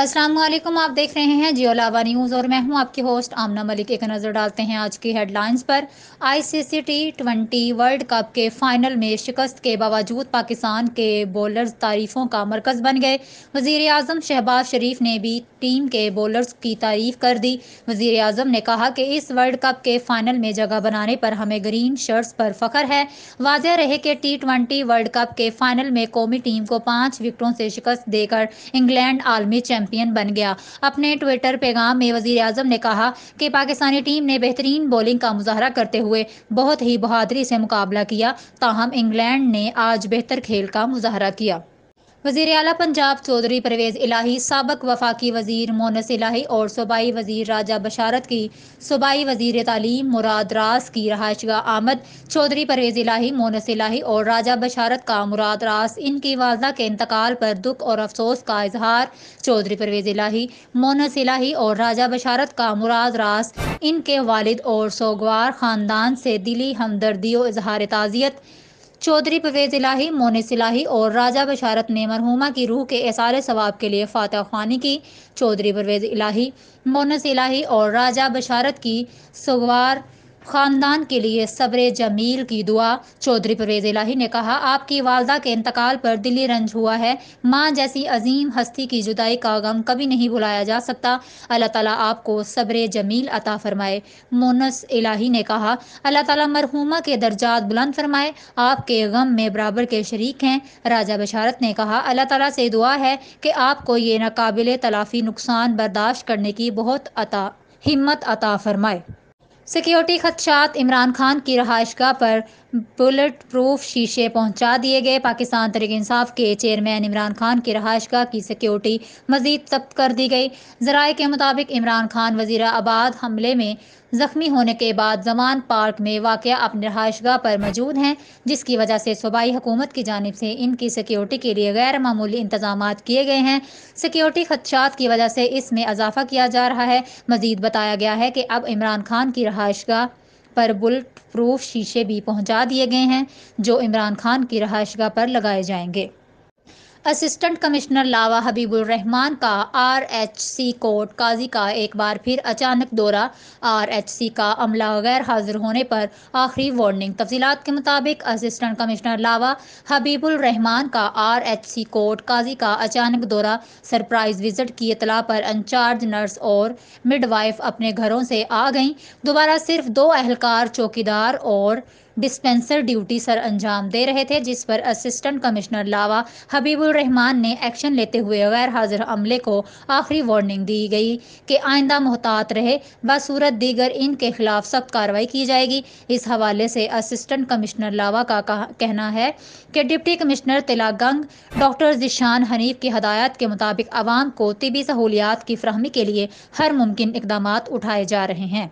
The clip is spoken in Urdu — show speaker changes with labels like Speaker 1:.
Speaker 1: السلام علیکم، آپ دیکھ رہے ہیں جیو لاوا نیوز اور میں ہوں آپ کی ہوسٹ آمنہ ملک۔ ایک نظر ڈالتے ہیں آج کی ہیڈ لائنز پر۔ ICC T20 ورلڈ کپ کے فائنل میں شکست کے باوجود پاکستان کے بولرز تعریفوں کا مرکز بن گئے۔ وزیر اعظم شہباز شریف نے بھی ٹیم کے بولرز کی تعریف کر دی۔ وزیر اعظم نے کہا کہ اس ورلڈ کپ کے فائنل میں جگہ بنانے پر ہمیں گرین شرٹس پر فخر ہے۔ واضح رہے کہ T20 ورلڈ کپ کے فائنل میں قومی ٹیم کو 5 وکٹوں سے شکست دے کر انگلینڈ عالمی چیمپئن بن گیا۔ اپنے ٹوئٹر پیغام میں وزیر اعظم نے کہا کہ پاکستانی ٹیم نے بہترین بولنگ کا مظاہرہ کرتے ہوئے بہت ہی بہادری سے مقابلہ کیا، تاہم انگلینڈ نے آج بہتر کھیل کا مظاہرہ کیا۔ وزیر اعلیٰ پنجاب چودھری پرویز الہی، سابق وفاقی وزیر مونس الہی اور صوبائی وزیر راجہ بشارت کی صوبائی وزیر تعلیم مراد راس کی رہائش گاہ آمد۔ چودھری پرویز الہی، مونس الہی اور راجہ بشارت کا مراد راس ان کی والدہ کے انتقال پر دکھ اور افسوس کا اظہار۔ چودھری پرویز الہی، مونس الہی اور راجہ بشارت کا مراد راس ان کے والد اور سوگوار خاندان سے دلی ہمدردی و اظہار تعزیت۔ چودھری پرویز الہی، مونس الہی اور راجہ بشارت نے مرحومہ کی روح کے ایصال ثواب کے لیے فاتحہ خوانی کی۔ چودھری پرویز الہی، مونس الہی اور راجہ بشارت کی سوگوار خاندان کے لیے صبر جمیل کی دعا۔ چودھری پرویز الہی نے کہا، آپ کی والدہ کے انتقال پر دلی رنج ہوا ہے۔ ماں جیسی عظیم ہستی کی جدائی کا غم کبھی نہیں بھلایا جا سکتا۔ اللہ تعالیٰ آپ کو صبر جمیل عطا فرمائے۔ مونس الہی نے کہا، اللہ تعالیٰ مرحومہ کے درجات بلند فرمائے، آپ کے غم میں برابر کے شریک ہیں۔ راجہ بشارت نے کہا، اللہ تعالیٰ سے دعا ہے کہ آپ کو یہ ناقابل تلافی نقصان برداشت کرنے کی بہت ہمت عطا فرمائے۔ سیکیورٹی خدشات، عمران خان کی رہائش گاہ پر بلٹ پروف شیشے پہنچا دیے گئے۔ پاکستان تحریک انصاف کے چیئرمین عمران خان کی رہائش گاہ کی سیکیورٹی مزید سخت کر دی گئی۔ ذرائع کے مطابق عمران خان وزیر آباد حملے میں زخمی ہونے کے بعد زمان پارک میں واقع اپنی رہائش گاہ پر موجود ہیں، جس کی وجہ سے صوبائی حکومت کی جانب سے ان کی سیکیورٹی کے لیے غیر معمولی انتظامات کیے گئے ہیں۔ سیکیورٹی خدشات کی وجہ سے اس میں اضافہ کیا جا رہا ہے۔ مزید بتایا گیا ہے کہ اب عمران خان کی رہائش گاہ پر بلٹ پروف شیشے بھی پہنچا دیے گئے ہیں، جو عمران خان کی رہائش گاہ پر لگائے جائیں گے۔ اسسٹنٹ کمشنر لاوا حبیب الرحمان کا RHC کورٹ قاضی کا ایک بار پھر اچانک دورہ۔ RHC کا عملہ غیر حاضر ہونے پر آخری وارننگ۔ تفصیلات کے مطابق اسسٹنٹ کمشنر لاوا حبیب الرحمان کا RHC کورٹ قاضی کا اچانک دورہ، سرپرائز وزٹ کی اطلاع پر انچارج نرس اور مڈ وائف اپنے گھروں سے آ گئیں۔ دوبارہ صرف 2 اہلکار چوکیدار اور ڈسپنسر ڈیوٹی سر انجام دے رہے تھے، جس پر اسسٹنٹ کمشنر لاوا حبیب الرحمان نے ایکشن لیتے ہوئے غیر حاضر عملے کو آخری وارننگ دی گئی کہ آئندہ محتاط رہے، بصورت دیگر ان کے خلاف سخت کارروائی کی جائے گی۔ اس حوالے سے اسسٹنٹ کمشنر لاوا کا کہنا ہے کہ ڈپٹی کمشنر تلہ گنگ ڈاکٹر ذیشان حنیف کی ہدایات کے مطابق عوام کو طبی سہولیات کی فراہمی کے لیے ہر ممکن اقدامات اٹھائے جا رہے ہیں۔